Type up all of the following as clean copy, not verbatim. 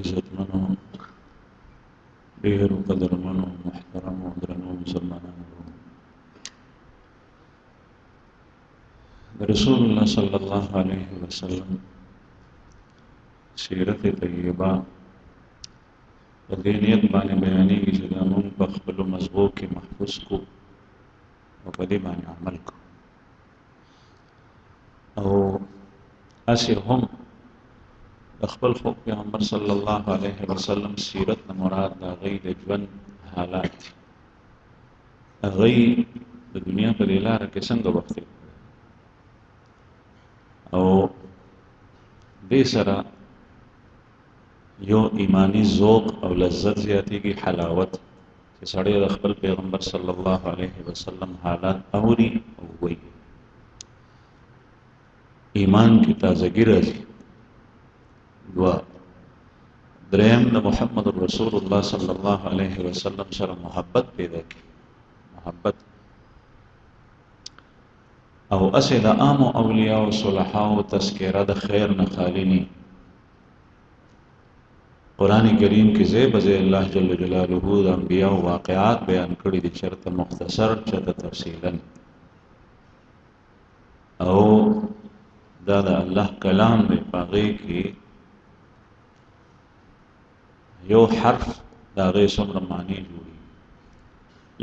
عزتمنو ډېرو قدرمنو محترمو درنو مسلمانانو رسول الله صلی الله علیه وسلم سیرت طیبه په دې نیت باندې بیانېږي چې دا موږ په خپلو مزغو کې محفوظ کو او په دې باندې عمل کو او هسې هم د خپل خو پیغمبر صلی الله علیه وسلم سیرت نه مراد د هغوی د ژوند حالات دي هغوی د دنیا په دې لاره کې څنګه وخت او دې سره یو ایمانی ذوق او لذت زیاتېږي حلاوت چې سړی د خپل پیغمبر صلی الله علیه وسلم حالات اوري او وایي ایمان کې تازګي راځي دوا دریم د محمد رسول الله صلی الله علیه وسلم سره محبت پیدا کی محبت او اسې د عام اولیاء او صلحاء او تذکرہ د خیر نه خالی ني قران کریم کې زې بځې الله جل جلاله د انبیاء او واقعات بیان کړي دي چرته مختصر چرته تفصیلا او دا د الله کلام دی پاغي کې یو حرف دا غي څومره معنی جوړي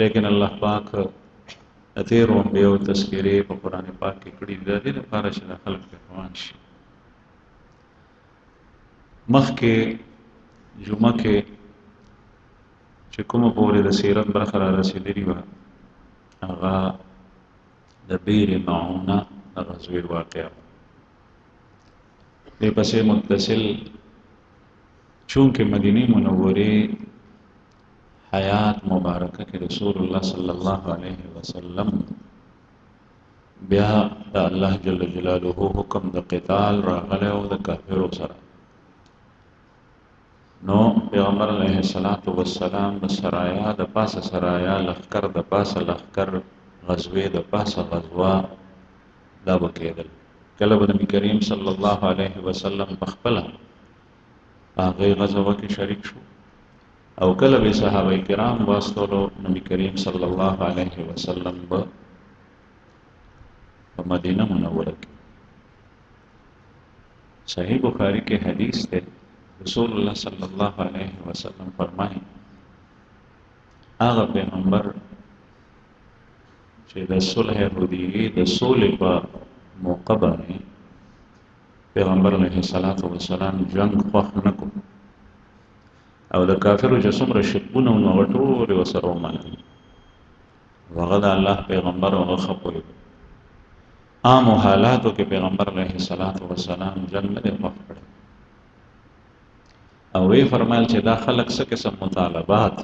لیکن الله پاک اتیر او یو تذکرې په قران پاک کې کړي دي د لپاره چې خلک په روان شي مخکې جمعه کې چې کومه پورې د سیرت برخه را رسېدلې وه هغه د بیر معونه د غزوې واقعه دې پسې متصل چونکه مدینه منوره حیات مبارکه کې رسول الله صلی الله علیه وسلم بیا د الله جل جلاله حکم د قتال راغله او د کافرو سره نو پیغمبر علیه الصلاۃ والسلام د سرایا د پاسه سرایا لخر د پاسه لخر غزوه د پاسه غزوه دا وکیدل کله به نبی کریم صلی الله علیه وسلم بخپل هغه غزوه کې شریک شو او کله به صحابه کرام واسطو نبی کریم صلی الله علیه وسلم په مدینه منوره کې صحیح بخاری کې حدیث ده رسول الله صلی الله علیه وسلم فرمایي هغه پیغمبر چې د صلح حدیبیه د صلح په موقع باندې پیغمبر علیه الصلاۃ والسلام جنگ خوښ نکو او د کافرو چې څومره شکونه نو ټول وسره ومنل هغه د الله پیغمبر هغه خپل عام حالاتو کې پیغمبر علیه الصلاۃ والسلام جنگ نه خوښ کړ او وی فرمایل چې دا خلک څه قسم مطالبات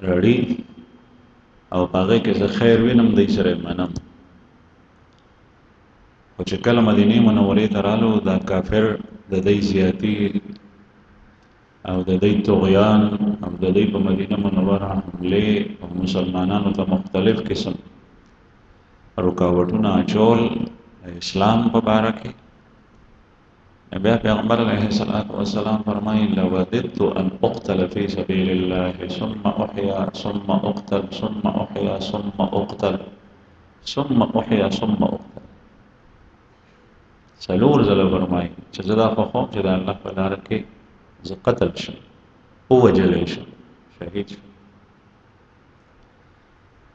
رړي او هغه کې زه خیر وینم د سره منم او چې کله مدینه منورې ته رالو دا کافر د دې زیاتی او د دې طغیان او د دې په مدینه منوره حمله او مسلمانانو ته مختلف قسم رکاوټونه اچول اسلام په باره کې بیا پیغمبر علیه الصلاۃ والسلام فرمایي لوددت ان اقتل فی سبیل الله ثم احیا ثم اقتل ثم احیا ثم اقتل ثم احیا ثم اقتل سلور زله فرمایي چې زدا خو چې د الله په لار کې ز قتل شم او وجل شم شهید شم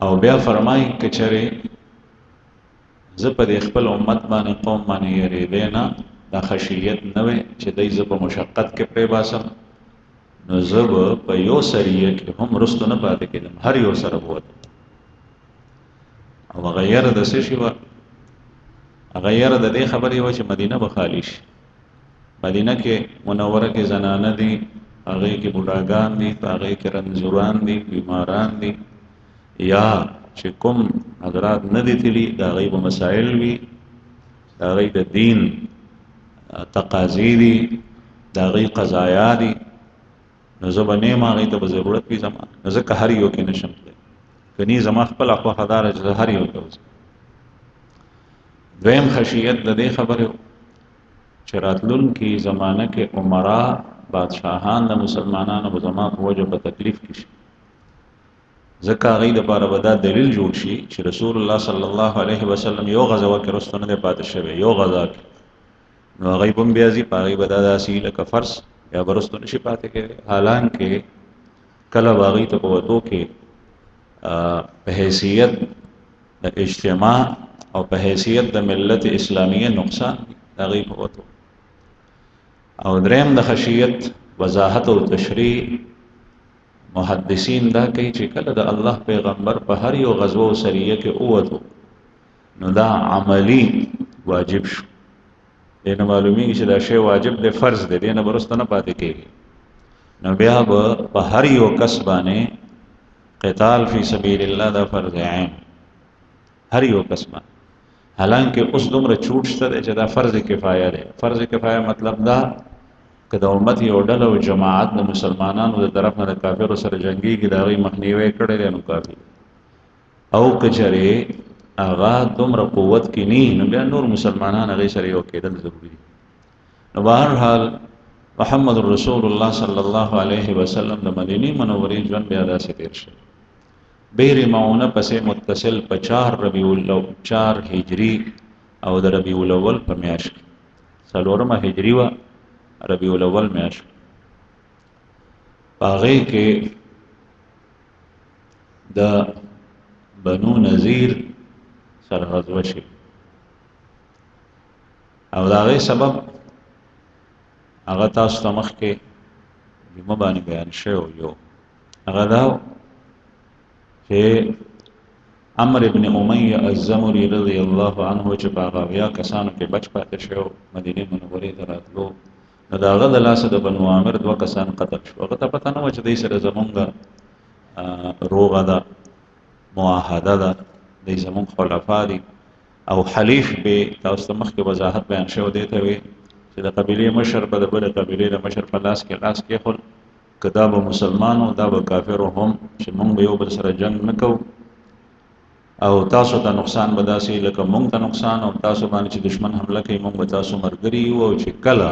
او بیا فرمایي کچره ز په خپل امت باندې قوم باندې یری نه دا خشیت نه وي چې دای ز په مشقت کې پرې باسم نو زب په یو سریه کې هم رستو نه پاتې کېدم هر یو سره ووت او غیر د څه شي غیر د دې خبرې و چې مدینه به خالی شي مدینه کې منوره کې زنانه دي هغه کې بوډاګان دي هغه کې رنځوران دي بیماران دي یا چې کوم حضرات نه دي تلي دا غیب مسائل وي دا غیب د دین تقاضی دي دا غیب قضایا دي نو زبنه ما غیب ته ضرورت وي زما ځکه هر یو کې نشم کني زما خپل خو حدار هر یو کوي دویم خشیت د دې خبره چراتلون کی زمانه کې عمرا بادشاهان د مسلمانانو په زما په وجه په تکلیف کې شي ځکه هغوی دپاره به دا دلیل جوړ شي چې رسول الله صلی الله علیه وسلم یو غزوه کې رستو نه دی پاتې شوی یو غزا کې نو هغوی به هم بیا ځي په هغوی به دا داسې وي لکه فرض یا به رستو نه شي پاتې کېدی حالانکې کله به هغوی ته په وتو کې په حیثیت د اجتماع او په حیثیت د ملت اسلامیه نقصان د هغوی په وتو او دریم د خشیت وضاحت او تشریح محدثین دا کوي چې کله د الله پیغمبر په هر یو غزوه او سریه کې ووتو نو دا عملی واجب شو دې نه معلومیږي چې دا شی واجب دی فرض دی دې نه به وروسته نه پاتې کېږي نو بیا به په هر یو کس باندې قتال فی سبیل الله دا فرض عین هر یو کس باندې حالانکه اوس دومره چوټ شته چې دا فرض کفایه دی فرض کفایه مطلب دا که د امت یو ډله او جماعت د مسلمانانو د طرف نه د کافرو سره جنګېږي د هغوی مخنیوی کړی دی نو کافي او که چېرې هغه دومره قوت کې نه نو بیا نور مسلمانان هغوی سره یو کېدل ضروري دي نو بهرحال محمد رسول الله صلی الله علیه وسلم د مدینې منورې ژوند بیا داسې تېر شوی بیر معونه پسې متصل په 4 هجری او د ربیع الاول په میاشت کې 4 هجری وه ربیع الاول میاشت په هغې کې د بنو نذیر سره غزوه شي او د هغې سبب هغه تاسو ته مخکې جمعه باندې بیان شوی یو هغه دا چې عمرو بن امیه الزمری رضی الله عنه چې په هغه اویا کسانو کې بچ پاتې شو مدینې منورې ته راتلو نو د هغه د لاسه د بنو عامر 2 کسان قتل شو هغه ته پته نه وه چې دوی سره زمونږ روغه ده معاهده ده دوی زمونږ خلفا دي او حلیف به تاسو ته مخکې وضاحت بیان شوی دی ته وي چې د قبیلې مشر به د بلې قبیلې د مشر په لاس کېښول که دا به مسلمانو دا به کافرو هم چې مونږ به یو بل سره جنګ نه کوو او تاسو ته نقصان به داسې لکه مونږ ته نقصان او تاسو باندې چې دشمن حمله کوي مونږ به تاسو ملګري یو او چې کله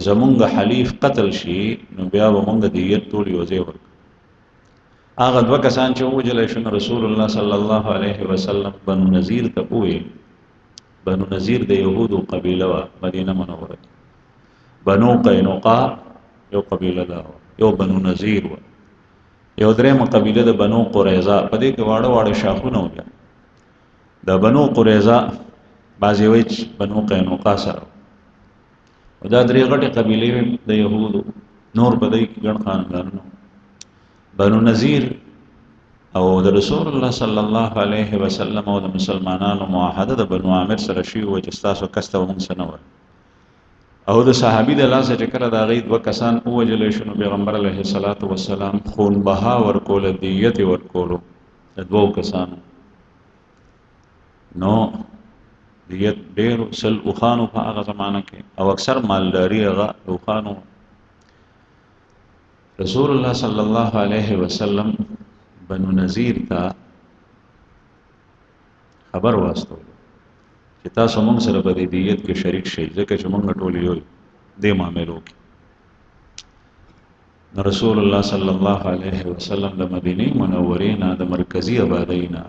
زمونږ حلیف قتل شي نو بیا به مونږ دیت ټول یو ځای ورکړو هغه 2 کسان چې ووژلی شو نو رسول الله صلی الله علیه وسلم بنو نذیر ته وویل بنو نذیر د یهودو قبیله وه مدینه منوره بنو قینقاع یو قبیله ده یو بنو نذیر وه یو درېیمه قبیله د بنو قریظه په دې کې واړه واړه شاخونه وو بیا د بنو قریظه بعضې وایي چې بنو قینقاع سره دا 3 غټې قبیلې د یهودو نور په دې کې ګڼ خاندانونه بنو نذیر او د رسول الله صلی الله علیه وسلم او د مسلمانانو معاهده د بنو عامر سره شوي وه چې ستاسو کس ته به مونږ څه نه وایو او د صحابي د لاسه چې کله د هغوی 2 کسان ووژلی شو نو پیغمبر علیه الصلاة وسلام خون بها ورکوله دیت یې ورکولو د 2 کسانو نو دیت ډېر 100 اوښانو په هغه زمانه کې او اکثر مالداري هغه اوښانو رسول الله صلی الله علیه وسلم بنو نذیر ته خبر واستولو چې تاسو مونږ سره په دې دیت کې شریک شئ ځکه چې مونږ ټول یو دې معاملو کې نو رسول الله صلی الله علیه وسلم د مدینې منورې نه د مرکزي آبادۍ نه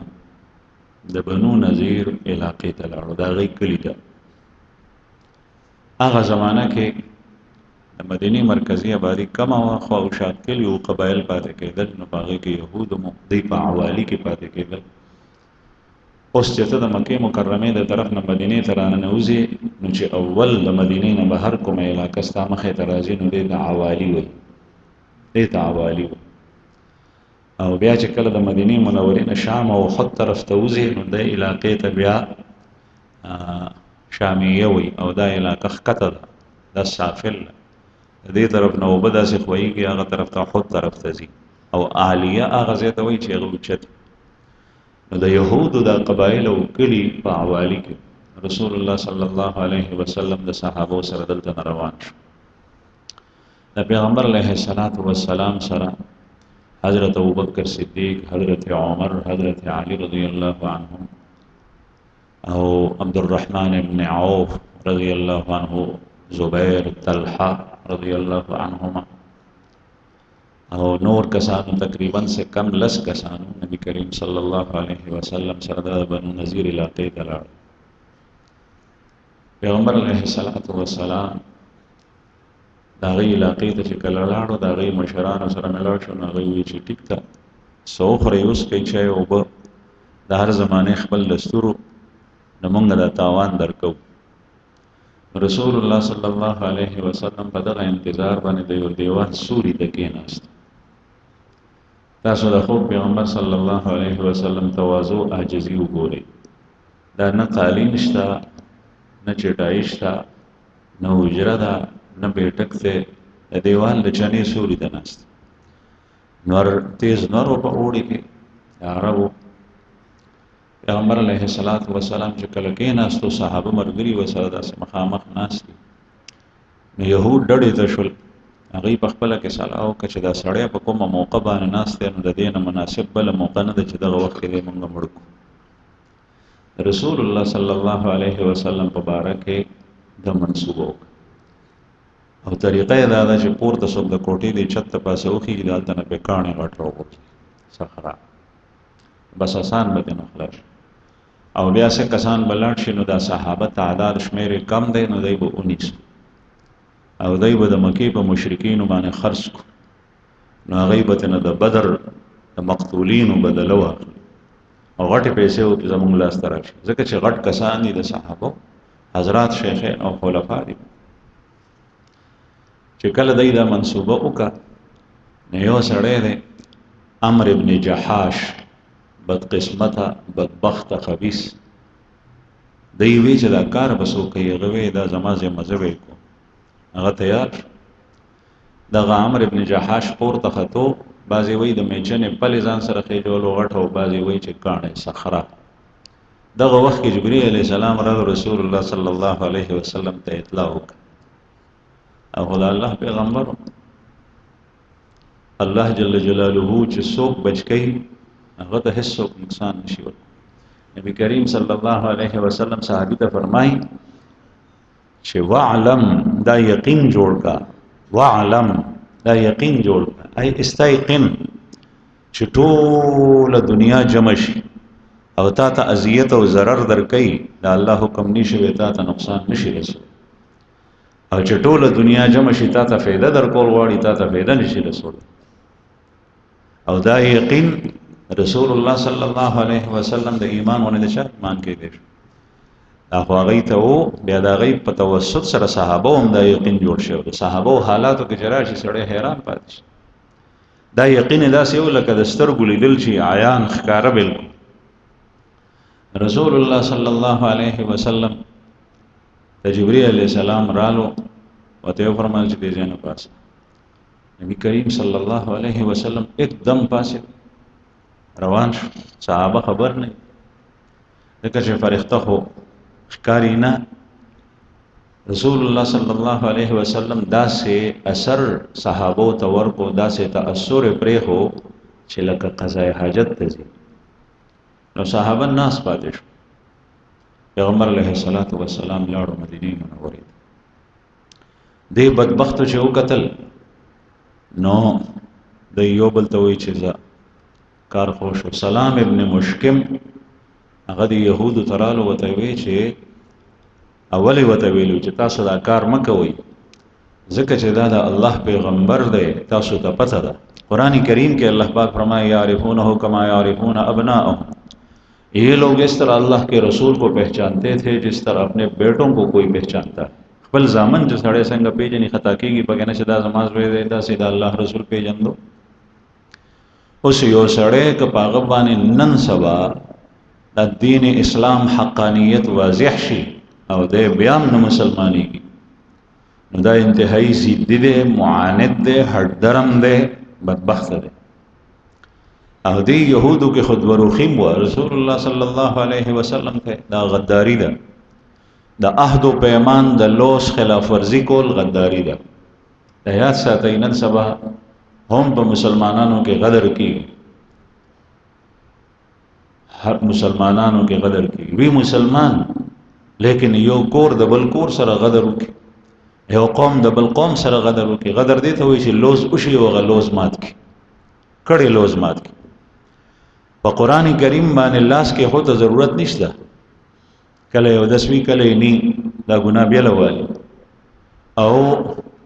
د بنو نذیر علاقې ته لاړو د هغوی کلي ته هغه زمانه کې د مدینې مرکزي آبادي کمه وه خو او شات کلي و قبایل پاتې کېدل نو په هغې کې یهود هم دوی په عوالي کې پاتې کېدل اوس چې ته د مکې مکرمې د طرف نه مدینې ته راننوځې نو چې اول د مدینې نه بهر کومه علاقه ستا مخې ته راځي نو دې ته عوالي وایي دې ته عوالي وایي او بیا چې کله د مدینې منورې نه شام او خود طرف ته وځې نو دې علاقې ته بیا شامیه وایي او دا علاقه ښکته ده دا سافل ده د دې طرف نه اوبه داسې خویږي هغه طرف ته خود طرف ته ځي او عالیه هغه ځای ته وایي چې هغه اوچت نو د یهودو دا قبایل او کلي په عوالي کې رسول الله صلی الله علیه وسلم د صحابو سره دلته نه روان شو د پیغمبر علیه السلام سره حضرت ابوبکر صدیق حضرت عمر حضرت علی رضی الله عنهم او عبد الرحمن ابن عوف رضی الله عنه زبیر طلحه رضی اللہ عنہما او نور کسانو تقریبا سے کم لس کسانو نبی کریم صلی اللہ علیہ وسلم سره د بنو نذیر علاقې ته لاړ. پیغمبر علیه الصلاۃ والسلام د هغې علاقې ته چې کله لاړو د هغې مشرانو سره ملاو شو، نو هغوی وایي چې ټیک ده څه وخورئ وڅښئ چای اوبه د هر زمانې خپل دستورو نو موږ دا تاوان درکوو. رسول الله صلی الله علیه وسلم په دغه انتظار باندې د یو دیوال سوري ته کېناست. تاسو د خوب پیغمبر صلی الله علیه وسلم تواضع عاجزي وګورئ. دا نه قالین شته، نه چټایي شته، نه حجره ده، نه بیټک دی، د دیوال د چنې سوري ته ناست. نور تیز نور و په اوړي کې د عربو پیغمبر علیه الصلاۃ والسلام چې کله کېناستو صحابه ملګري ورسره داسې مخامخ ناست دي. نو یهود ډډې ته شول، هغوی په خپله کې صلاح وکړه چې دا سړی په کومه موقع باندې ناست دی، نو د دې نه مناسب بله موقع نه ده چې دغه وخت کې دی موږ مړ کړو. رسول الله صلی الله علیه وسلم په باره کې د منصوبه وکړه او طریقه یې دا ده چې پورته څوک د کوټې د چت ته پاسه وخېږي، د هلته نه پرې کاڼې غټ راوغورځي صخره، بس آسان به ترې نه خلاص شي. او بیا څه کسان به لاړ شي، نو دا صحابه تعداد شمیر یې کم دی، نو دی به ونیسو او دی به د مکې په مشرکینو باندې خرڅ کړو، نو هغوی به ترې نه د بدر د مقتولینو بدله واخلي او غټې پیسې ورته زموږ لاس ته راشي، ځکه چې غټ کسان دي د صحابو حضرات شیخین او خلفا دي. چې کله دی دا منصوبه وکړه، نو یو سړی دی عمرو ابن جحاش، بدقسمته، بدبخته، خبیث، دی وی چې دا کار به څوک کوي، هغه وی دا زما ذمه زه به یې کوم. هغه تیار شو. دغه عمرو ابن جحاش پورته ختو، بعضې وایي د میچنې پلې ځان سره خېجولو غټه، او بعضې وایي چې کاڼی صخره. دغه وخت کې جبرئیل علیه السلام راغی، رسول الله صلی الله علیه وسلم ته اطلاع وکړه، او خو د الله پیغمبر الله جل جلاله چې څوک بچ کوي هغه ته هیڅ څوک نقصان نشي ورکولی. نبی کریم صلی الله علیه وسلم صحابي ته فرمایي چې واعلم، دا یقین جوړ کا، واعلم دا یقین جوړ کا، ای استیقن، چې ټوله دنیا جمع شي او تا ته اذیت او ضرر درکوي، دا الله حکم نشي تا ته نقصان نشي رسولی، او چې ټوله دنیا جمع شي تا ته فایده درکول غواړي، تا ته فایده نشي رسولی. او دا یقین رسول الله صلی الله علیه وسلم د ایمان ونه د چا ایمان کې دی، دا خو هغوی ته و، بیا د هغوی په توسط سره صحابه هم دا یقین جوړ شوی. د صحابه حالاتو کې چې راشي سړی حیران پاتې شي. دا یقین یې داسې و لکه د سترګو لیدل چې عیان ښکاره بالکل. رسول الله صلی الله علیه وسلم ته جبرئیل علیه السلام رالو، ورته یې وفرمایل چې دې ځای نه پاڅه. نبی کریم صلی الله علیه وسلم एकदम پاڅېد، روان شو. صحابه خبر نه، ځکه چې فرښته خو ښکاري نه. رسول الله صلی الله علیه وسلم داسې اثر صحابو ته ورکو، داسې تأثر یې پرېښو چې لکه قضای حاجت ته ځي. نو صحابه ناس پاتې شو. پیغمبر علیه الصلاۃ والسلام لاړو مدینې منورې ته. دې بدبختو چې وکتل، نو د یو بل ته وایي چې زه کار خوش و. سلام ابن مشکم هغه د یهودو ته رالو، ورته وایي چې اول یې ورته ویلو چې تاسو دا کار مه کوئ، ځکه چې دا د الله پیغمبر دی، تاسو ته پته ده. قرآن کریم کې الله پاک فرمائے یعرفونه کما یعرفون ابناءهم، یہ لوگ اس طرح اللہ کے رسول کو پہچانتے تھے جس طرح اپنے بیٹوں کو کوئی پہچانتا ہے. خپل زامن چې سړی څنګه پیژني، خطا کېږي پکې نه چې دا زما زوی دی، داسې د الله رسول پیژندو. اوس یو سړی که په هغه باندې نن سبا د دین اسلام حقانیت واضح شي او دی بیا هم نه مسلمانېږي، نو دا انتهایی ضدي دی، معاند دی، هډ درم دی، بدبخته دی. او دی یهودو کې خود وروخیم و رسول الله صلی الله علیه وسلم ته دا غداری ده، د عهد و پیمان د لوس خلاف ورزی کول غداری ده. د یاد ساتئ نن سبا هم په مسلمانانو کې غدر کیږي، هر مسلمانانو کې غدر کیږي. وی مسلمان لیکن یو کور د بل کور سره غدر وکړي، یو قوم د بل قوم سره غدر وکي. غدر دی ته وایي چې لوز وشي او هغه لوز مات کړي، کړي لوز مات کړي. په قرآن کریم باندې لاس کې خو ته ضرورت نشته، کله یو دسوي کله یې نی، دا ګناه بیله والی. او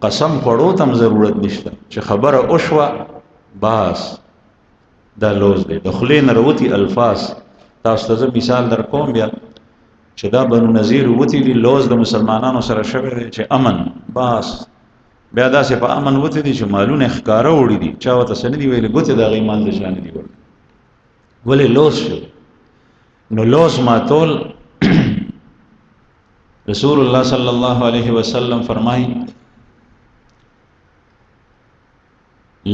قسم خوړو ته هم ضرورت نشته چې خبره وشوه باس دا لوز دی. د خولې نه راوتي الفاظ تاسو ته زه مثال در کوم بیا چې دا بنو نذیر وتی دي، لوز د مسلمانانو سره شوی دی چې امن، باس بیا داسې په امن وتی دي چې مالونه ښکاره وړي دي، چا ورته څه نه دي ویلي، ګوتې د هغې مال د شا نه دي وړي، ولې لوز شو. نو لوز ماتول رسول الله صلی الله علیه وسلم فرمایي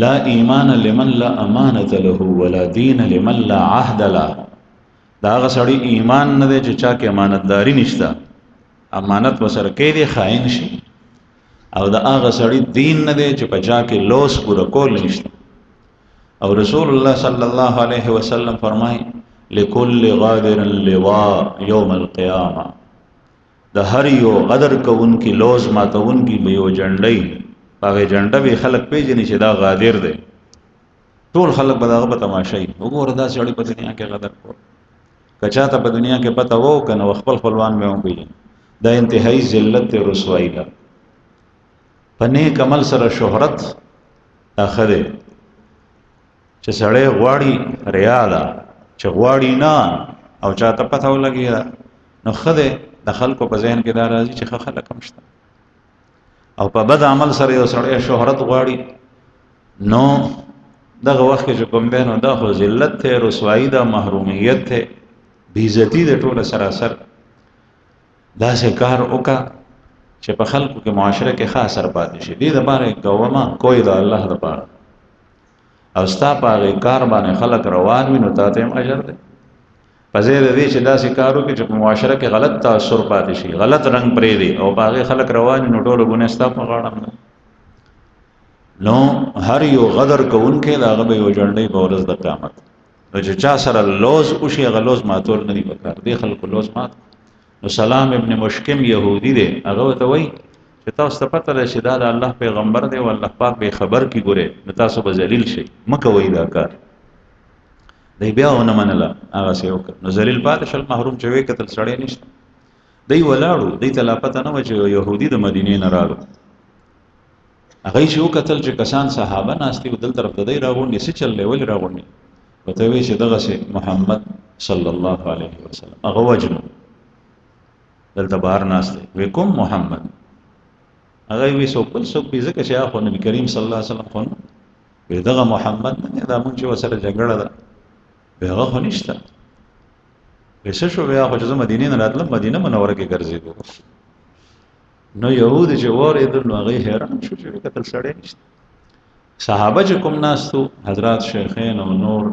لا ایمان لمن لا امانت له ولا دین لمن لا عهد له. دا هغه سړی ایمان نه دی چې چا کې امانتداري نشته، امانت وسره کې دی خائن شي، او دا هغه سړی دین نه دی چې په چا کې لوس پوره کول نشته. او رسول الله صلی الله علیه وسلم فرمایي لكل غادر لواء یوم القیامه. د هر یو غدر کوونکی لوز ماتونکی به یو جنډۍ، هغه جنډه به خلک پیژني چې دا غادر دی، ټول خلک به دغه په تماشا وي، وګوره دا سړی په دنیا کې غدر کړ. که چاته په دنیا کې پته وو که نه خپل خپلوان به هم پیژني. دا انتهایی ذلت دی، رسوایي ده. په نیک عمل سره شهرت دا ښه دی چې سړی غواړي ریا ده چې غواړي نه او چاته پته ولګي نو ښه دی، د خلکو په ذهن کې دا راځي چې ښه خلک هم شته. او په بد عمل سره یو سړی شهرت غواړي نو دغه وخت کې چې کوم دی نو دا خو ذلت دی، رسوایي ده، محرومیت دی، بېعزتي ده ټوله سراسر. داسې کار وکړه چې په خلکو کې معاشره کې ښه اثر پاتې شي. دې دپاره کومه کوی د الله دپاره، او ستا په هغې کار باندې خلک روان وي نو تا ته هم اجر دی. په ځای د دې چې داسې کار وکړي چې په معاشره کې غلط تاثر پاتې شي، غلط رنګ پرېږدي او په هغې خلک روان وي نو ټوله ګناه ستا په غاړه هم ده. نو هر یو غدر کوونکی د هغه به یو جنډۍ په ورځ د قیامت. نو چې چا سره لوز وشي هغه لوز ماتول نه دي پکار. دې خلکو لوز مات. نو سلام ابن مشکم یهودي دی، هغه ورته وایي چې تاسو ته پته ده چې دا د الله پیغمبر دی او الله پاک به خبر کي ګورې نو تاسو به ذلیل شئ، مه کوئ دا کار. دی بیا ونه منله، هغسې وکړه نو ذلیل پاتې شول، محروم چې ویې کتل سړی نشته. دی ولاړو، دی ته لا پته نه وه چې یهودي د مدینې نه راغلو. هغوی چې وکتل چې کسان صحابه ناست دي دل طرف ته دی راغونډي، څه چل دی ولې راغونډي؟ ورته وایي چې دغسې محمد صلی الله علیه وسلم هغه وجنو دلته بهر ناست دی. وی کوم محمد؟ هغه وی څوک بل څوک وي ځکه چې هغه خو نبي کریم صلی الله علیه وسلم خو نه وی دغه محمد نه دی، دا مونږ چې ورسره جګړه ده وی هغه خو نشته. وی څه شو؟ وی هغه چې زه مدینې نه راتلم مدینه منوره کې ګرځېدو. نو یهود چې واورېدل نو هغوی حیران شو چې وکتل سړی نشته. صحابه چې کوم ناستو حضرات شیخین او نور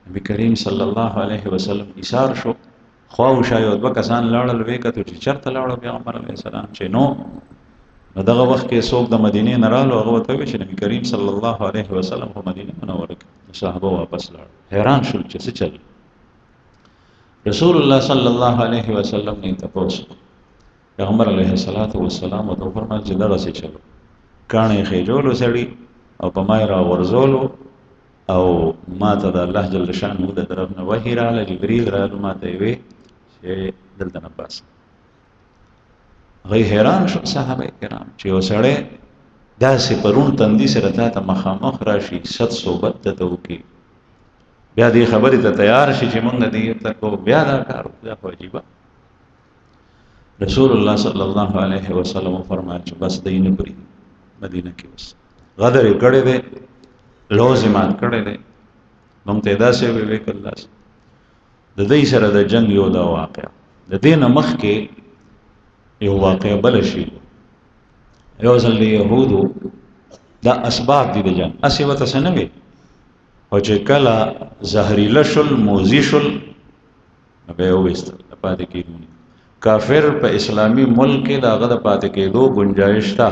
نبي کریم صلی الله علیه وسلم ایثار شو، خوا و شا یو دوه کسان لاړل، ویې کتو چې چېرته لاړو پیغمبر علیه السلام چې نو دغه وخت کې څوک د مدینې نه رالو، هغه ورته وویل چې نبي کریم صلی الله علیه وسلم خو مدینه منوره کې. صحابه واپس لاړل، حیران شول چې څه چل. رسول الله صلی الله علیه وسلم نه تپوس پیغمبر علیه السلام ورته وفرمایل چې دغسې چلو، کاڼې خېجولو سړي او په ما یې راغورځولو او ما ته د الله جل شانه د طرف نه وحي راغله، جبریل رالو ما ته یې وې چې دلته نه باسه. هغوی حیران شو صحابه کرام چې یو سړی داسې پرون تندي سره تا ته مخامخ راشي، صد صحبت ته وکړي، بیا دې خبرې ته تیار شي چې مونږ دې ته کوو، بیا دا کار دا خو عجیبه. رسول الله صلی الله علیه وسلم فرمایل چې بس دی نه پرېږدي، مدینه کې بس غدر یې کړی دی، لوز یې مات کړی دی. مونږ ته یې داسې ویې کړل داسې. د دوی سره د جنګ یو دا واقعه، د دې نه مخکې یو واقعه بله شي. یو ځل د یهودو دا اسباب دي د جنګ، هسې ورته څه نه وي، خو چې کله زهریله شول، موذي شول، نو بیا یې وویستل، د پاتې کېدو نه. کافر په اسلامي ملک کې د هغه د پاتې کېدو گنجایش شته.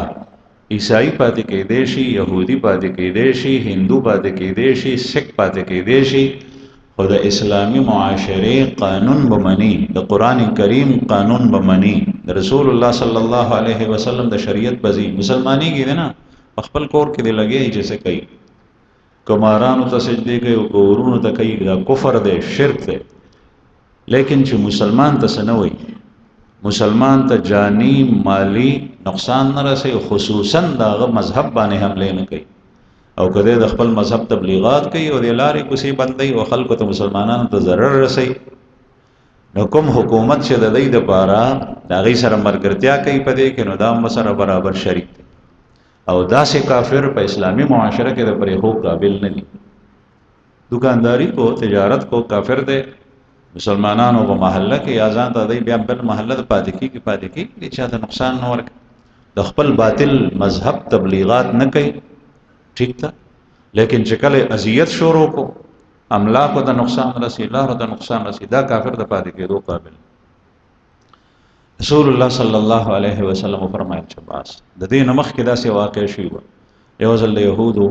عیسائی پاتې کېدی شي، یهودي پاتې کېدی شي، هندو پاتې کېدی شي، سکھ پاتې کېدی شي، خو د اسلامی معاشره قانون بمنی، د قران کریم قانون بمنی، د رسول الله صلی الله علیه وسلم د شریعت بزی مسلمانی کې نه خپل کور کې دی لګي چې څه کوي، کمارانو ته سجدي کوي او کورونو ته کوي، دا کفر دی، شرک دی. لیکن چې مسلمان ته سنوي، مسلمان ته جانی مالی نقصان نه رسي، خصوصا داغه مذهب باندې حمله نه کوي، او کله د خپل مذهب تبلیغات کوي او د لارې کوسي بندي او خلکو ته مسلمانانو ته ضرر رسي، نو کوم حکومت چې د دې لپاره دا غي سره مرګرتیا کوي په دې کې، نو دا مسره برابر شریک دی. او داسې کافر په اسلامی معاشره کې د پرې هو قابل نه دي. دکانداری کو، تجارت کو کافر دی، مسلمانانو په محله کې اذان ته دی بیا بل محله پاتې کې چې دا نقصان نه ورک، د خپل باطل مذهب تبلیغات نه کوي، ٹھیک تا. لیکن چې کله اذیت شروع کو، املاکو ته نقصان رسی، لارو ته نقصان رسی، دا کافر د پاتې کېدو قابل. رسول الله صلی الله علیه وسلم فرمایل چې باس د دې نمخ کې داسې واقع شوی و، یو ځل د یهودو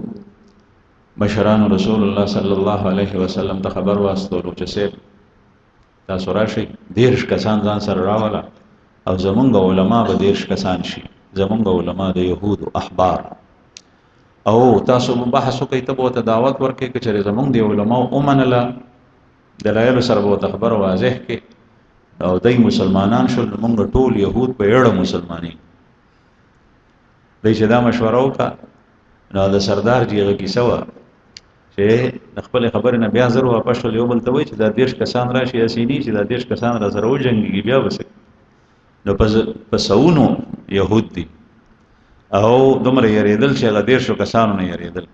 مشران رسول الله صلی الله علیه وسلم ته خبر واستولو چې سیب تاسو راشئ، 10 کسان ځان سره راوله او زمونږ علما به 10 کسان شي، زمونږ علما د یهودو احبار، او تاسو بحث کوي، ته به ته دعوت ورکړي چې زمونږ د علماء ومنله، دلایل سره به خبر واضح کې، او دای مسلمانان شول، موږ ټول يهود په اړه مسلمانۍ. دای چې دا مشوره وکړه، نو د سردار جیغه کیسه وه چې خپل خبرې نه بیا زر واپس شول، یو بل ته وایي چې دا 10 کسان راشي، اسینی چې دا 10 کسان را سره وجنګېږي بیا وسه، نو په سونو يهود دي او دومره یریدل چې هغه 10 کسانو نه یریدل.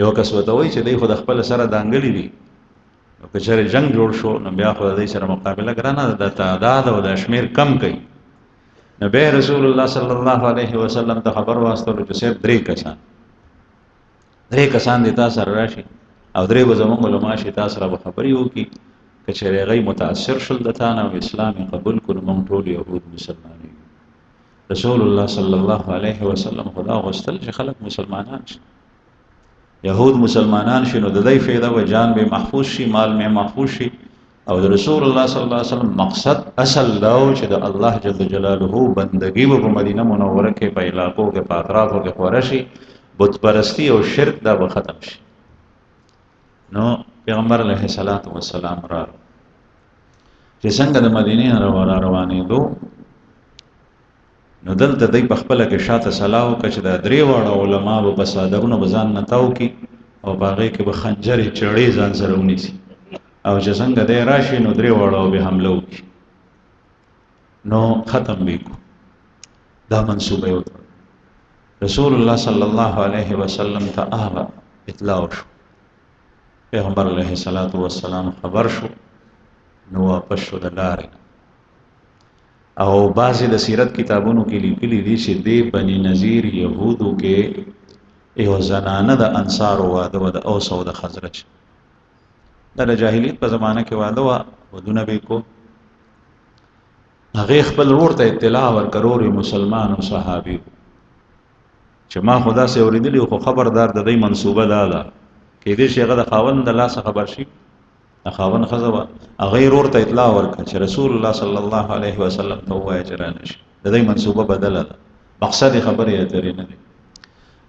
یو کس وته وایي چې دی خو د خپل سره دانګلي دي، نو که چېرې جنگ جوړ شو نو بیا خو د دې سره مقابله ګرانه ده، د تعداد او د شمیر کم کوي. نو بیا رسول الله صلی الله علیه وسلم ته خبر واستولو چې صاحب 3 کسان دي تاسو سره راشي، او 3 به زموږ علما شي، تاسو سره به خبرې وکړي، که چېرې هغوی متاثر شول د تا نه او اسلام یې قبول کړو، موږ ټول یهود مسلمانان. رسول الله صلی الله علیه وسلم خدا غوښتل چې خلک مسلمانان شي، یهود مسلمانان شي، نو د دې فایده و جان به محفوظ شي، مال به محفوظ شي. او د رسول الله صلی الله علیه وسلم مقصد اصل دا و چې د الله جل جلاله بندگی په مدینه منوره کې په علاقو کې په اطرافو کې خور شي، بت پرستی او شرک دا به ختم شي. نو پیغمبر علیه الصلاۃ والسلام را چې څنګه د مدینې روانېدو، نو دلته دی په خپله کې شاته صلاح وکړه چې دا 3 واړه علما به په صادرونو به ځان نه تاو کړي او په هغې کې به خنجرې چړې ځان سره ونیسي، او چې څنګه دی راشي نو 3 واړه به حمله وکړي، نو ختم به کړو. دا منصوبه یې وکړه. رسول الله صلی الله علیه وسلم ته هغه اطلاع شو، پیغمبر علیه الصلاۃ والسلام خبر شو، نو واپس شو د لارې. او بعضی د سیرت کتابونو کې لیکلي دي چې د بني نذیر یهودو کې یو زنانه د انصار واده و د اوس او د خزرج، د جاهلیت په زمانه کې واده و، ودونه به کو. هغه خپل ورته اطلاع ورکړوري مسلمان او صحابي چې ما خدا سي اوریدلی، خو خبردار د دې منسوبه ده کې دې شیغه د خاوند د لاس خبر شي، خاوند خزوا غیر ورته اطلاع ورکړه چې رسول الله صلی الله علیه وسلم ته وایي چې رانه شي، د دې منسوبه بدله ده، مقصد خبرې اترې نه دي.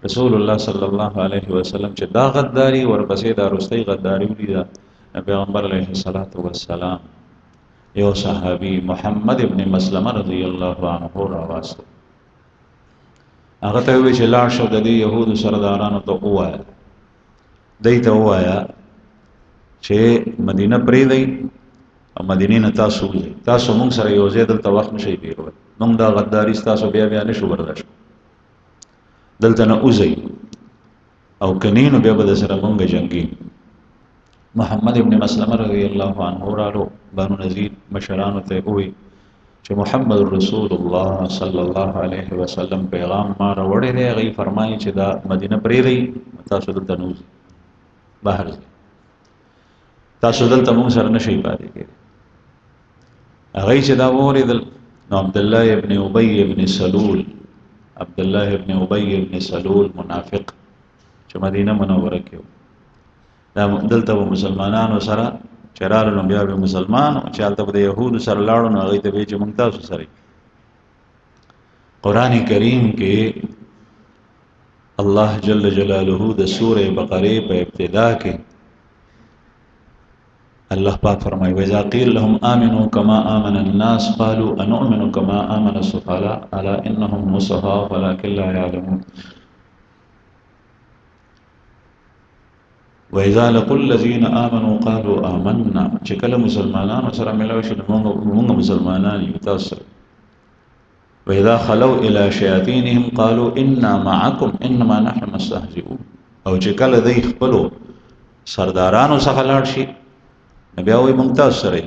رسول الله صلی الله علیه وسلم چې دا غداری ورپسې دا رستۍ غداری ولیده، پیغمبر علیه الصلاۃ والسلام یو صحابي محمد ابن مسلمه رضی الله عنه راوستو، هغه ته وی چې لاړ شو د دې يهودو سردارانو ته ووایه، دوی ته ووایه چې مدینه پرېږدئ او مدینې نه تاسو وځئ، تاسو موږ سره یو ځای دلته وخت نشئ تېرولی، موږ دا غداري ستاسو بیا نشو برداشت، دلته نه وځئ او که نه نو بیا به درسره موږ جنګي. محمد ابن مسلمه رضی الله عنه رالو، بنو نذیر مشرانو ته ووی چې محمد رسول الله صلی الله علیه وسلم پیغام ما راوړی دی، هغوی فرمایي چې دا مدینه پرېږدئ، تاسو دلته نه وځئ، بهر ځئ، تاسو دلته موږ سره نشئ پاتې کېدی. هغوی چې دا واورېدل، نو عبدالله ابن ابی ابن سلول، عبدالله ابن ابی ابن سلول منافق چې مدینه منوره کې و، دا دلته مسلمانانو سره چرالو نو بیا به مسلمان او چالته د يهودو سره لاړو نو هغه ته به چې مونږ تاسو سره قران کریم کې الله جل جلاله د سوره بقره په ابتدا کې الله پاک فرمایي وَإِذَا قِيلَ لَهُمْ آمِنُوا كَمَا آمَنَ النَّاسُ قَالُوا أَنُؤْمِنُ كَمَا آمَنَ السُّفَهَاءُ أَلَا إِنَّهُمْ هُمُ السُّفَهَاءُ وَلَكِنْ لَا يَعْلَمُونَ وَإِذَا لَقُوا الَّذِينَ آمَنُوا قَالُوا آمَنَّا چې کله مسلمانانو سره ملاوي شي موږ مسلمانان یو تاسو وَإِذَا خَلَوْا إِلَى شَيَاطِينِهِمْ قَالُوا إِنَّا مَعَكُمْ إِنَّمَا نَحْنُ مُسْتَهْزِئُونَ او چې کله دوی خپلو سردارانو څخه لاړ شي بیا وایي موږ تاسو سره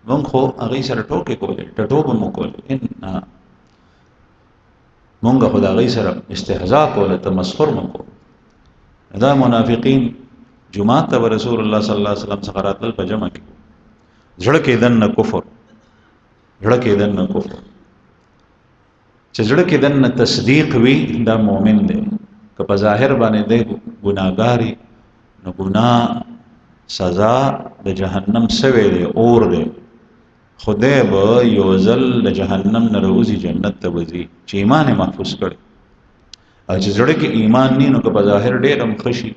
موږ خو هغې سره ټوکې کولې ټټوبه مو کولې موږ خو د هغې سره استهزا کوله تمسخر مو کول دا منافقین جماعت ته رسول الله صلی الله علیه وسلم څخه راتلل په جمع کې زړه کې دننه کفر زړه کې دننه کفر چې زړه کې دننه تصدیق وي دا مؤمن دی که په ظاهر باندې دی ګناهګاري نو ګناه سزا د جهنم سوی دی اور دی خدای به یو ځل د جهنم نه راوځي جنت ته وځي چې ایمان یې محفوظ کړي او چې زړه کې ایمان نه نو که په ظاهر ډېر هم خشي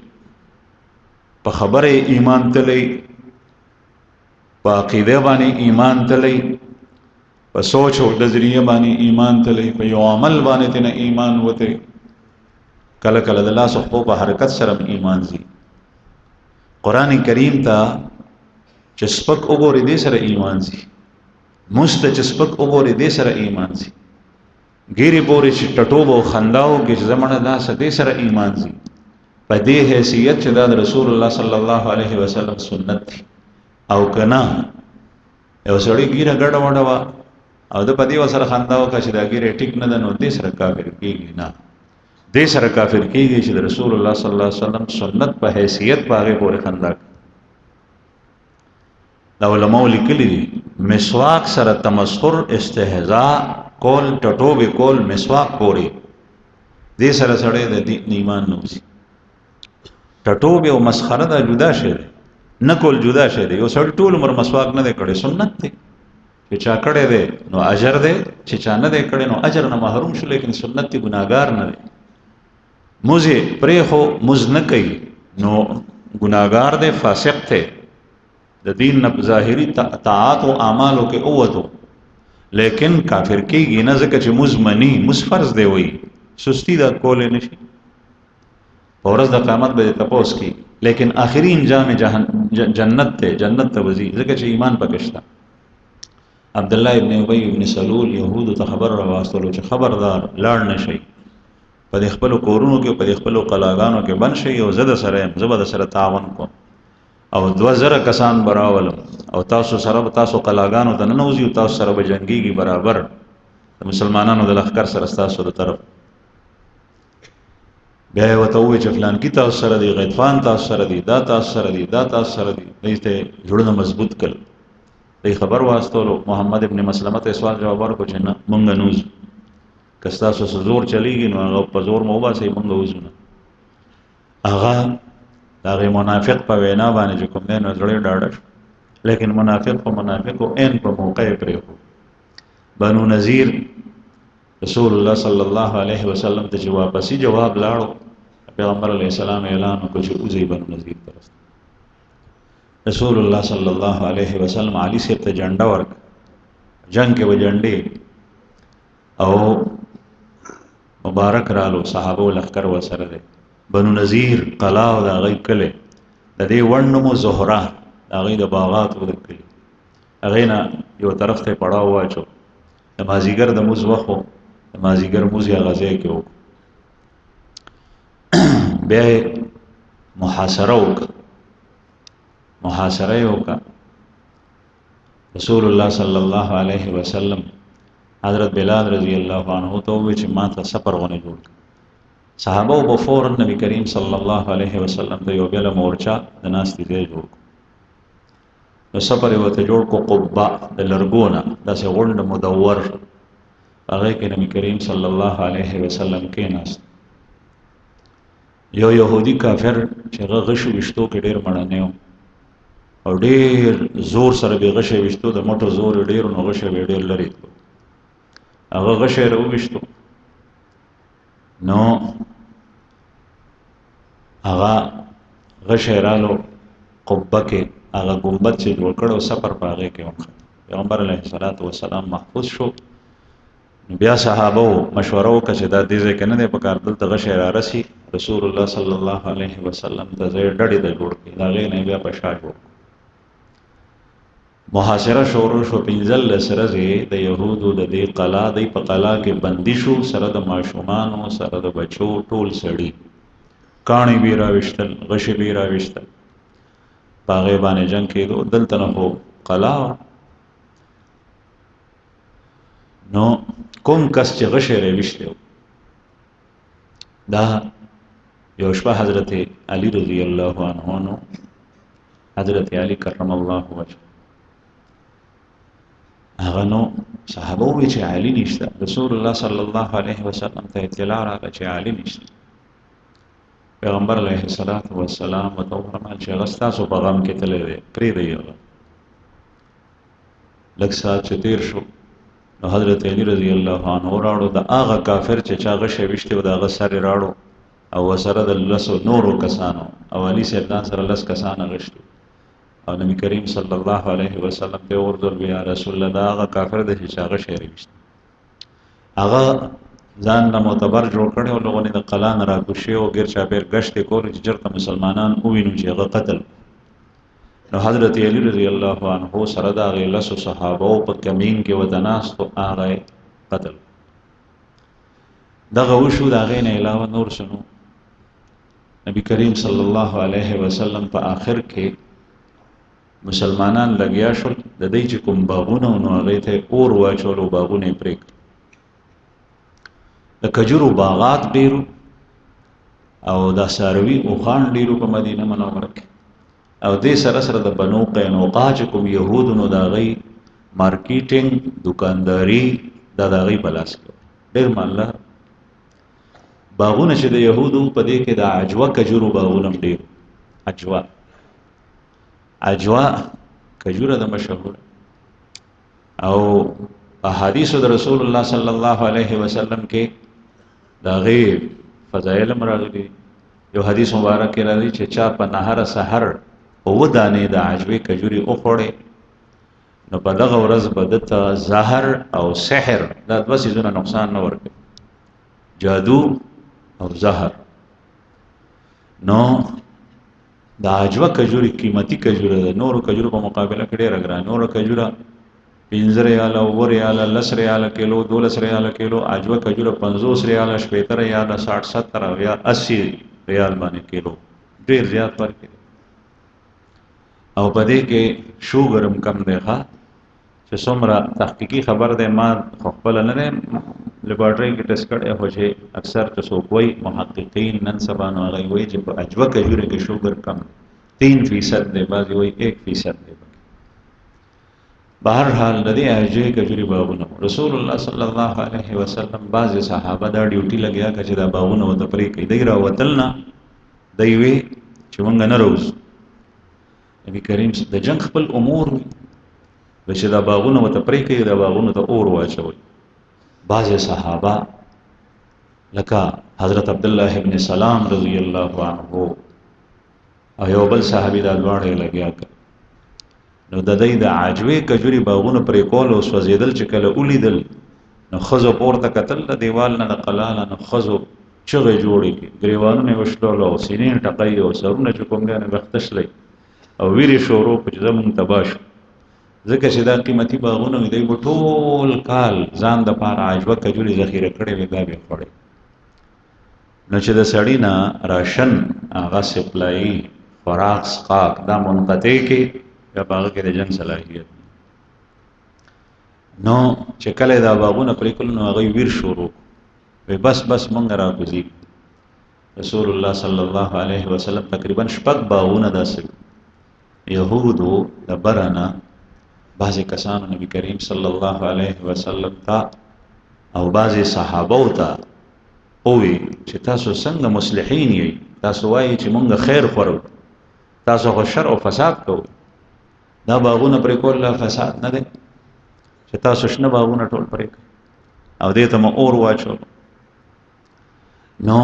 په خبره ایمان تلی په عقیده باندې ایمان تلی په سوچ او نظریه باندې ایمان تلی په یو عمل باندې تنه ایمان وته کله کله د لاس خو په حرکت سره ایمان زی قران کریم ته چې سپک وګوري دې سره ایمان زی مست چې سپک وګوري دې سره ایمان زی ګيري پورې چې ټټوب او خنداو کې زمونه دا سدې سره ایمان زی په دې حیثیت چې دا رسول الله صلی الله علیه وسلم سنت دی او کنا یو سړی ګیره ګډه وډه وا او د پدی وسره خنداو کا چې دا ګیره ټیک نه ده نو دې سره کافر کیږي نه دې سره کافر کیږي چې رسول الله صلی الله علیه وسلم سنت په حیثیت باغې پورې خندا دا علماء لیکلي دي مسواک سره تمسخر استهزاء کول ټټوبه کول مسواک پورې دې سره سره د ایمان نوځي ټټوبه او مسخره دا جدا شي نه کول جدا شي یو سړی ټول عمر مسواک نه کړي سنت دی چې چا کړي دی نو اجر دی چې چا نه دی کړي نو اجر نه محروم شو لیکن سنت دی ګناګار نه دی موزه پرې خو مز نه کوي نو ګناګار دی فاسق دی د دین نه ظاهري طاعات او اعمالو کې اوته لیکن کافر کېږي نه ځکه چې مزمنی مسفرض دی وي سستی دا کول نشي ورځ د قیامت به تپوس کی لیکن آخري انجام جنت ته وځي ځکه چې ایمان پکښتا عبد الله ابن ابي ابن سلول يهود ته خبر راوستلو چې خبردار لاړ نشي په خپل کورونو کې په خپل قلاګانو کې بن شي او زده سره زبد سره تعاون کو او 2000 کسان براول او تاسو سره تاسو قلاګانو ته نه نوځي تاسو سره به جنگيږي برابر مسلمانانو د لخر سره تاسو د طرف بیا وته وی چې فلان کی تاسو سره دی غیطفان تاسو سره دی دا تاسو سره دی دا تاسو سره دی دې جوړونه مضبوط کړ دې خبر واستولو محمد ابن مسلمه ته سوال جواب ورکړ چې نه مونږ نوز کستا سو زور چلیږي نو هغه په زور مو باسي مونږ وزونه هغه دا منافق په وینا باندې کوم نه زړه ډاډه لیکن منافق په منافقو ان په موقع پرې بنو نذیر رسول الله صلی الله علیه وسلم ته واپسی جواب لاړو پیغمبر علیه السلام اعلان وکړ چې اوځي بنو نذیر طرف رسول الله صلی الله علیه وسلم علی سے ته جنډا ورک جنگ کې و جنډې او مبارک رالو صحابه لخر وسره ده بنو نذیر قلا او د غیب کله د دې ورنمو زهرا د غیب د باغات ورکړي هغه نه یو طرف ته پړاو واچو د مازیګر د موز وخو د مازیګر موز یا غزه کې وو به محاصره وکړه رسول الله صلی الله علیه وسلم حضرت بلال رضی الله عنه ته وی چې ما ته سفر غونې جوړ صحابه په فورن نبی کریم صلی الله علیه وسلم ته یو بل مورچا د ناس دې جوړ نو سفر یو ته جوړ کو قبه د لرګونه داسې غونډه مدور هغه کې نبی کریم صلی الله علیه وسلم کې ناس یو يهودي کافر چې هغه غشو وشتو کې ډېر مړنه او ډېر زور سره به غشه وشتو د موټو زور ډېر نو غشه به ډېر لري هغه غشه رو وشتو نو هغه غشه رالو قبه کې هغه ګمبد چې جوړ کړو سفر پاغه کې وخت پیغمبر علیه الصلاۃ والسلام محفوظ شو بیا صحابه مشوره وکړه چې دا دې ځکه نه دی په کار دلته غشه را رسی رسول الله صلی الله علیه وسلم ته ځای ډډې د جوړ کړي دا غي نه بیا په شا جوړ محاصره شروع شو پنځل سره د يهودو د دې قلا د په قلا کې بندي شو سره د ماشومان او سره د بچو ټول سړي کانی بی راوشتل غشي بی راوشتل باغې باندې جنگ کېدو دلته نه هو قلا نو کوم کس چې غشه راوشته دا یو شپه حضرت علی رضی الله عنه نو حضرت علی کرم الله وجهه هغه نو صحابه وی چې علی نشته رسول الله صلی الله علیه وسلم ته اطلاع راغله چې علی نشته پیغمبر علیه الصلاۃ والسلام وتوفرمایل چې غستاسو په غم کې تللی دی پرې دی لږ ساعت چې تیر شو نو حضرت علی رضی الله عنه راړو د هغه کافر چې چا غشه وشته و د هغه سر راړو او سره د لسو نورو کسانو او علی سیدان سره لس کسان غشتو او نبی کریم صلی الله علیه وسلم ته ورته بیا رسول الله دا هغه کافر د چې هغه شهري وشته هغه ځان نه معتبر جوړ کړي او لغونی د قلان را کوشي او غیر چاپیر گشت کول چې چرته مسلمانان وینو چې هغه قتل نو حضرت علی رضی الله عنه سره دا غیلس صحابه او په کمین کې ودناس تو هغه قتل دغه وشو دا غینه علاوه نور شنو نبی کریم صلی الله علیه وسلم په آخر کې مسلمانان لګیا شول د دې چې کوم باغونه نو هغه ته اور واچولو باغونه پرېک د کجورو باغات ډیرو او د ساروي او خان ډیرو په مدینه منوره کې او دې سره سره د بنو قینوقاع چې کوم يهود نو دا غي مارکیټینګ دکانداري دا غي بلاس ډیر مال باغونه چې د يهودو په دې کې د عجوه کجورو باغونه ډیر عجوه کجوره د مشهور او احادیث د رسول الله صلی الله علیه وسلم کې دا غي فضایل مراغلي یو حدیث مبارک کې راځي چې چا په نهر سحر او دانه د عجوه کجوري او خوړې نو په دغه ورځ بدته زهر او سحر دا د وسې نقصان نه ورکړي جادو او زهر نو دا عجوه کجوري قیمتي کجوره ده نورو کجورو په مقابله کې ډېر ګران نورو کجوره 15 ریال او 10 ریال 10 ریال کیلو 12 ریال کیلو عجوه کجوره 50 ریال 70 ریال 60 70 یا 80 ریال باندې کیلو ډېر زیات فرق دی او په دې کې شوګرم کم دی ښا چې څومره تحقیقي خبر ده ما خپل نه لیبارټری کې ټیسټ کړی هو چې اکثر تاسو کوئی محققین نن سبا نو غوي وایي چې په عجوه کجوره کې شوګر کم 3% دی بعضي وایي 1% دی بهر حال د دې عجوه کجوري باغونه رسول الله صلی الله علیه وسلم بعض صحابه دا ډیوټي لګیا چې دا باغونه وته پرې کې دی را وتلنا دی وی چې مونږ نه روز نبی کریم د جنگ خپل امور چې دا باغونه وته پرې کې دا باغونه ته اور واچوي بعض صحابه لکه حضرت عبد الله ابن سلام رضی الله عنه او یو بل صحابي دا دواړه لګیا کړ نو د دې د عجوه کجوري باغونه پرې کول او سوځیدل چې کله ولیدل نو خزو پورته کتل د دیوال نه د قلال نه خزو چغه جوړې کی غریوانونه وشلول او سینې ټقای او سرونه چې کوم نه وختشلې او ویری شورو په زمون تباش ځکه چې دا قیمتي باغونه دی په ټول کال ځان د پاره عجوه کجوري ذخیره کړې وي دا به خوري نو چې د سړی نه راشن هغه سپلای خوراک سقاق دا منقطع کې یا باغ کې د جنگ صلاحیت نو چې کله دا باغونه پرې کول نو هغه ویر شروع وي بس مونږ را کوزي رسول الله صلی الله علیه وسلم تقریبا شپږ باغونه داسې يهودو د برنا بعضی کسانو نبی کریم صلی الله علیه وسلم تا او بعضی صحابه تا اوې چې تاسو څنګه مصلحین یې، تاسو وایي چې مونږ خیر خورو، تاسو خو شر او فساد کوئ. دا باغونه پرې کول فساد نه دی چې تاسو شنه باغونه ټول پرې کوئ او دې ته مو اور واچو؟ نو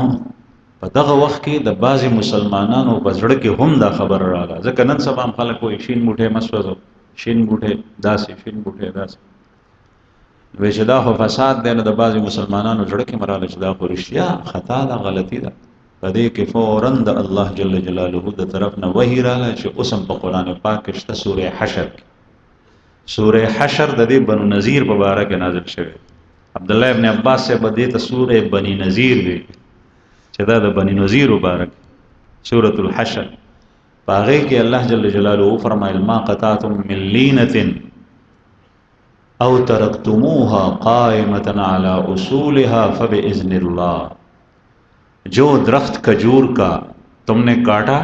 په دغه وخت کې د بعضې مسلمانانو په زړه کې هم دا خبره راغله. ځکه نن سبا هم خلک وایي شین بوټی مه سوځو، شین بوټی داسې، شین بوټی داسې. وایي چې دا خو فساد دی. نو د بعضې مسلمانانو زړه کې مراله چې دا خو رښتیا خطا ده، غلطي ده. په دې کې فوراً د الله جل جلاله د طرف نه وحی راغله چې اوس هم په قرآن پاک کې شته. سورې حشر کې، سورې حشر د دې بنو نذیر په باره کې نازل شوی. عبدالله ابن عباس سے بدې ته سورې بنی نذیر وی چې دا د بنی نذیر مبارک سورۃ الحشر. په هغې کې الله جل جلاله فرمایل ما قطعتم من لینة او ترکتموها قائمة على اصولها فبإذن اللہ. جو درخت کھجور کا تم نے کاٹا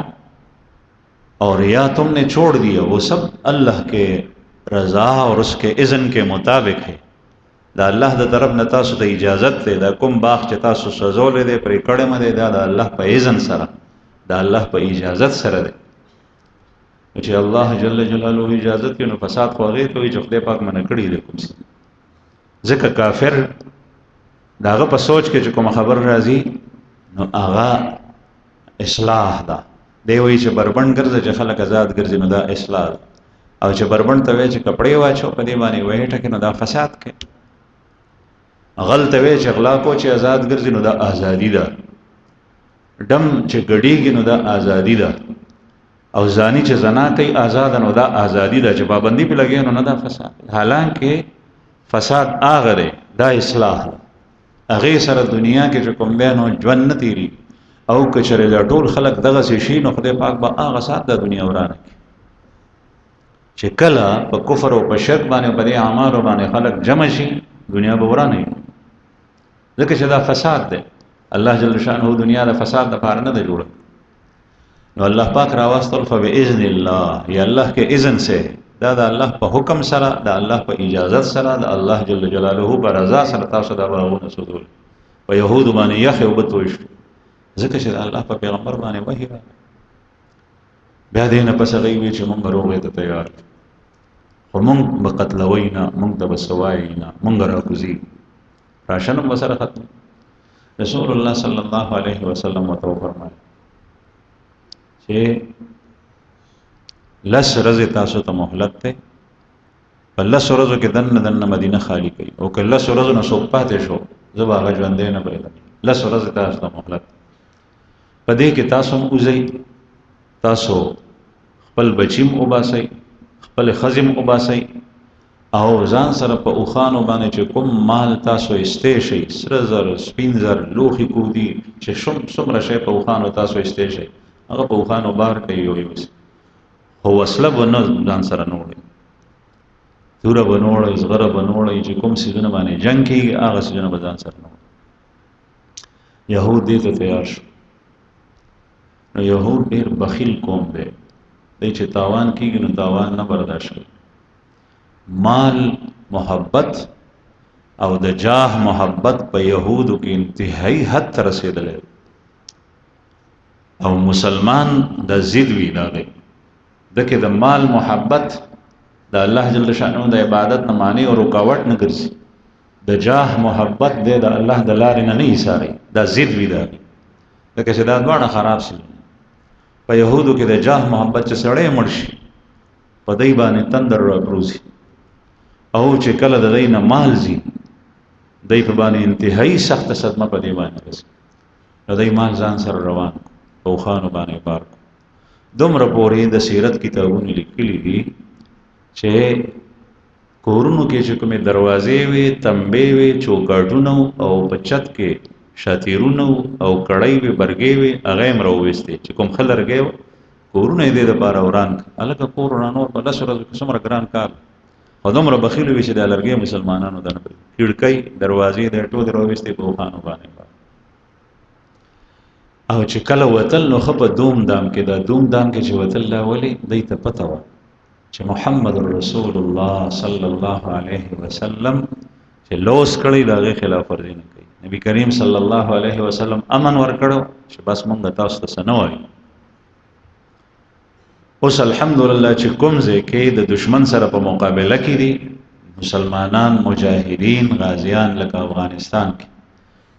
اور یا تم نے چھوڑ دیا، وہ سب اللہ کے رضا اور اس کے اذن کے مطابق ہے. دا الله د طرف نه تاسو ته اجازت دی. دا کوم باغ چې تاسو سوځولی دی پرې کړی مه دی، دا د الله په اذن سره، د الله په اجازت سره دی. چې الله جل جلاله اجازت کوي نو فساد خو هغې ته وایي چې خدای پاک منع کړي دی کوم څه. ځکه کافر د هغه په سوچ کې چې کومه خبر راځي نو هغه اصلاح ده. دی وایي چې بربنډ ګرځه چې خلک آزاد ګرځي، نو دا اصلاح ده. او چې بربنډ ته وایي چې کپړې واچو په دې باندې وایي ټکې، نو دا فساد کوي. غل ته وایي چې غلا کو چې آزاد ګرځي، نو دا ازادي ده. ډم چې ګډېږي نو دا ازادي ده. او زانی چې زنا کوي آزاد، نو دا ازادي ده. چې پابندي پې لګوي نو نه دا فساد. حالانکه فساد هغه دی، دا اصلاح ده. هغې سره دنیا کې چې کوم بیا نو ژوند نه تېرېږي. او که چېرې دا ټول خلک دغسې شي نو خدای پاک به هغه سات دا دنیا ورانه کړي چې کله په کفر او په شرک باندې په دې اعمالو باندې خلک جمع شي، دنیا به ورانه وي. ځکه چې دا فساد دی. الله جل شانه دنیا د فساد لپاره نه ده جوړه. نو الله پاک راواستل فبإذن الله، یا الله کے اذن سے، دا د الله په حکم سره، د الله په اجازت سره، د الله جل جلاله په رضا سره تاسو دا باغونه سوځول. په یهودو باندې یخې اوبه توی شوې ځکه چې د الله په پیغمبر باندې وحی راغی. بیا دې نه پس هغوی وایي چې مونږ روغې ته تیار یو، خو مونږ به قتلوئ نه، مونږ ته به څه وایي نه، مونږ راکوزي، راشن هم به سره ختم. رسول الله صلی الله علیه وسلم ورته وفرمایل چې لس ورځې تاسو ته مهلت دی. په لس ورځو کې دننه دننه مدینه خالی کوي، او که لس ورځو نه څوک پاتې شو زه به هغه ژوندی نه پرېږدم. لس ورځې تاسو ته مهلت دی. په دې کې تاسو هم وځئ، تاسو خپل بچیم وباسئ، خپل ښځې هم وباسئ، او ځان سره په اوښانو باندې چې کوم مال تاسو ایستی شئ، سره زر، سپین زر، لوښي کودي، چې څومره شی په اوښانو تاسو ایستی شئ هغه په اوښانو بار کوي او یوسئ. خو وسله به نه ځان سره نه وړئ، توره به نه وړئ، زغره به نه وړئ، چې کوم څیزونه باندې جنګ کېږي هغه څیزونه به ځان سره نه وړئ. یهود دې ته تیار شو. نو یهود ډېر بخیل قوم دی. دی چې تاوان کېږي نو تاوان نه برداشت کوي. مال محبت او د جاه محبت په یهودو کې انتهایی حد ته رسېدلی او مسلمان د ضد وي د هغې. دکې د مال محبت د الله جل شانه د عبادت نه مانع او رکاوټ نه ګرځي. د جاه محبت دی د الله د لارې نه نه ایساري، دا ضد وي د هغې. ځکه چې دا دواړه خراب شي. په یهودو کې د جاه محبت چې سړی مړ شي په دی باندې تندر راپروزي، او چې کله د دی نه مال ځي دی په باندې انتهایی سخته صدمه په دی باندې رسي. نو دی مال ځان سره روان په اوښانو باندې بار کړو. دومره پورې د سیرت کتابونه لیکلي دي چې کورونو کې چې کومې دروازې وي، تنبې وي، چوکاټونه او په چت کې شاتیرونه او کړۍ وي، برګې وي، هغه یې هم راوویستې چې کوم ښه لرګی و کورونه یې دې دپاره وران کړه. هلکه کور ورانول په لسو ورځو کې څومره ګران کار، خو دومره بخیل وي چې دا لرګی مسلمانانو ته نه پرېږدي. کړکۍ دروازې د ټولې راوویستې په اوښانو باندې. او چې کله وتل نو ښه په دوم دام کې، دا دوم دام کې چې وتل دا ولې دی ته پته وه چې محمد رسول الله صلی الله علیه وسلم چې لوس کړی د هغې خلاف ورزي نه کوي، نبی کریم صلی الله علیه وسلم امن ورکړو چې بس مونږ تاسو ته سنوي. اوس الحمدلله چې کوم ځکه د دشمن سره په مقابله کې دي مسلمانان مجاهدین غازیان لکه افغانستان کې،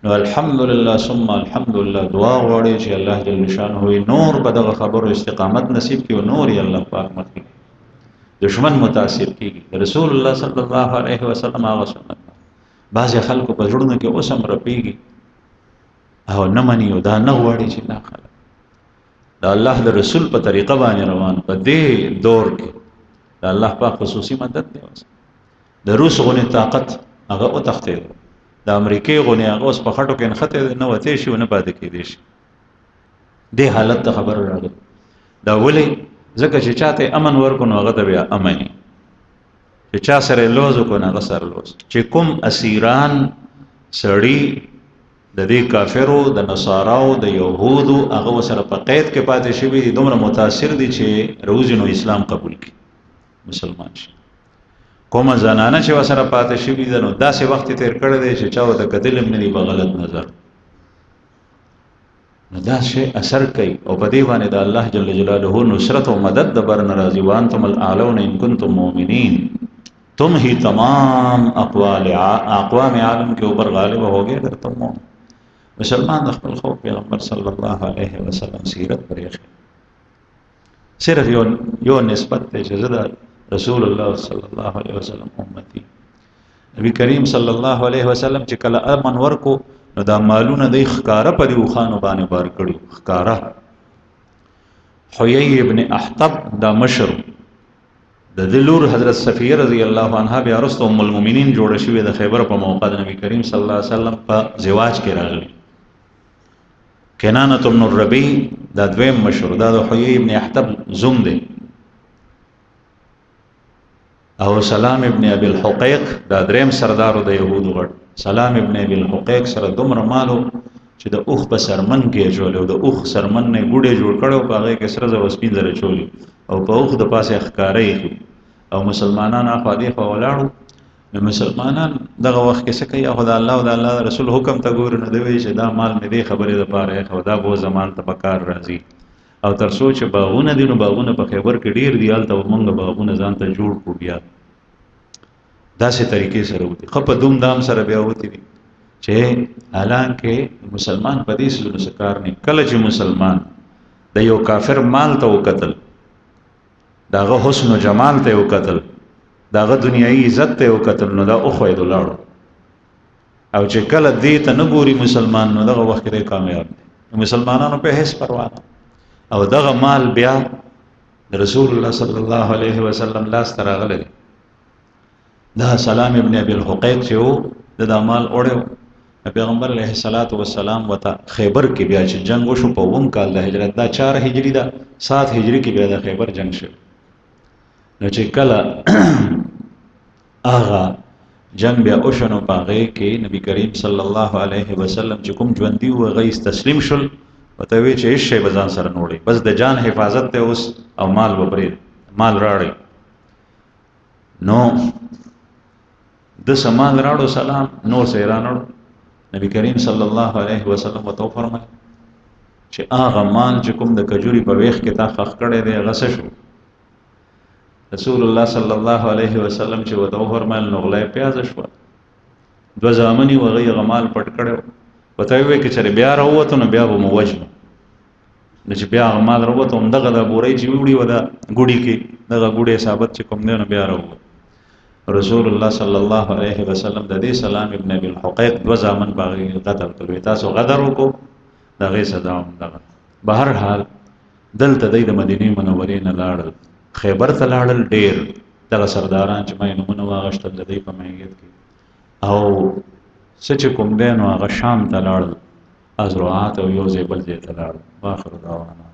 نو الحمدلله ثم الحمدلله دعا غواړي چې الله جل شانه نور په دغه خبرو استقامت نصیب کړي او نور یې الله پاک مخکې دشمن متاثر کیږي. رسول الله صلی الله علیه وسلم هغه سنت بعض خلکو په جوړونه کې اوس هم رپیږي او نه مني او دا نه غواړي چې نه خلک د الله د رسول په طریقه باندې روان په دې دور کې د الله پاک خصوصي مدد دی. د روس غونې طاقت هغه او تختید، د امریکای غونې هغه اوس په خټو کې نخته نه وته شي نه پاتې کېدی شي. دې حالت ته خبر راغلی دا ولې ځکه چې چاته امن ورکو نو هغه ته بیا امني، چې چا سره لوز کو نه هغه سره لوز. چې کوم اسیران سړی د دې کافرو د نصاراو د يهودو هغه سره په قید کې پاتې شوی دي دومره متاثر دي چې روز نو اسلام قبول کړي مسلمان شي. کومه زنانه چې وسره پاتې شوی ده نو داسې وخت تیر کړی دی چې چاو د قتل هم نه دی په غلط نظر، نو دا شی اثر کوي او په دې باندې د الله جل جلاله نصرت او مدد د بر ناراضي وانتم الاعلون ان کنتم مؤمنین. تم ہی تمام اقوام عالم کے اوپر غالب ہو گئے اگر تم مومن. مسلمان د خپل خو پیغمبر صلی الله علیه وسلم سیرت پرې صرف یو نسبت ته چې زدا رسول الله صلی الله علیه وسلم امتی. نبی کریم صلی الله علیه وسلم چې کله امن ورکو نو دا مالونه د ښکارا په دی خوانو باندې بار کړو. ښکارا حیی ابن احطب دا مشر د دلور حضرت صفیه رضی الله عنها بیا رست ام المؤمنین جوړ شوی د خیبر په موقع د نبی کریم صلی الله علیه وسلم په زواج کې راغلی. کنانه ابن الربیع دا دویم مشر دا د حیی ابن احطب زوم دی، او سلام ابن ابي الحقيق دا دریم سردارو د يهودو غړ. سلام ابن ابي الحقيق سره دومره مالو چې د اوخ په سرمن کې جوړ او د اوخ سرمن نه ګوډه جوړ کړو په هغه کې سره زو سپین زره چولی او په اوخ د پاسه ښکارې او مسلمانان افادی په ولاړو. نو مسلمانان دغه وخت کې څه کوي او د الله او د الله رسول حکم ته ګور نه دی چې دا مال مې دی خبره ده پاره خدا بو زمان ته پکار راځي او تر سوچ باغونه دي نو باغونه په خیبر کې ډیر دی الته مونږ باغونه ځان ته جوړ کړو. بیا داسې طریقې سره وتی خپ دوم دام سره بیا وتی دي چې اعلان کې مسلمان په دې سلو سکار نه کله چې مسلمان د یو کافر مال ته وکتل داغه حسن او جمال ته وکتل داغه دنیایي عزت ته وکتل نو دا او خو یې دلاړو او چې کله دې ته نه ګوري مسلمان نو دغه وخت کې کامیاب دي. مسلمانانو په هیڅ پروا نه او دغه مال بیا رسول الله صلی الله علیه وسلم لاس تراغله. دا سلام ابن ابي الحقيق چې وو د مال اوړو پیغمبر علیه الصلاۃ والسلام وته خیبر کې بیا چې جنگ وشو په ووم کال د هجرت دا 4 هجری دا 7 هجری کې بیا د خیبر جنگ شو. نو چې کله آغا جنگ بیا اوشنو پاغه کې نبی کریم صلی الله علیه وسلم چې کوم ژوندۍ و غیس تسلیم شول وته وی چې هیڅ شی بزان سره نوړي بس د جان حفاظت ته اوس او مال وبري مال راړي. نو د سامان راړو سلام نور سیرانو نبی کریم صلی الله علیه وسلم وته فرمایي چې هغه مال چې کوم د کجوري په ویخ کې تا خخ کړي دی غس شو. رسول الله صلی الله علیه وسلم چې وته فرمایل نو غلای پیاز شو دو ځامنی وغه غمال پټ کړو وته وی کې چې بیا راوته نو بیا به موجه نو چې بیا غمال راوته هم دغه د بوري چې ویړي ودا ګوډي کې دغه ګوډي ثابت چې کوم نه بیا راوته. رسول الله صلی الله علیه وسلم د دې سلام ابن ابي الحقيق دو ځامن باغی قتل کړو. تاسو غدر وکړو دغه صدا هم دغه. بهر حال دلته د مدینه منورې نه لاړل خیبر ته لاړل ډیر دغه سرداران چې مې نمونه واغشتل د دې په میت کې او سچ کوم دین او هغه شام ته لاړل ازروعات او یو ځای بل ځای ته لاړل. واخر دعوانا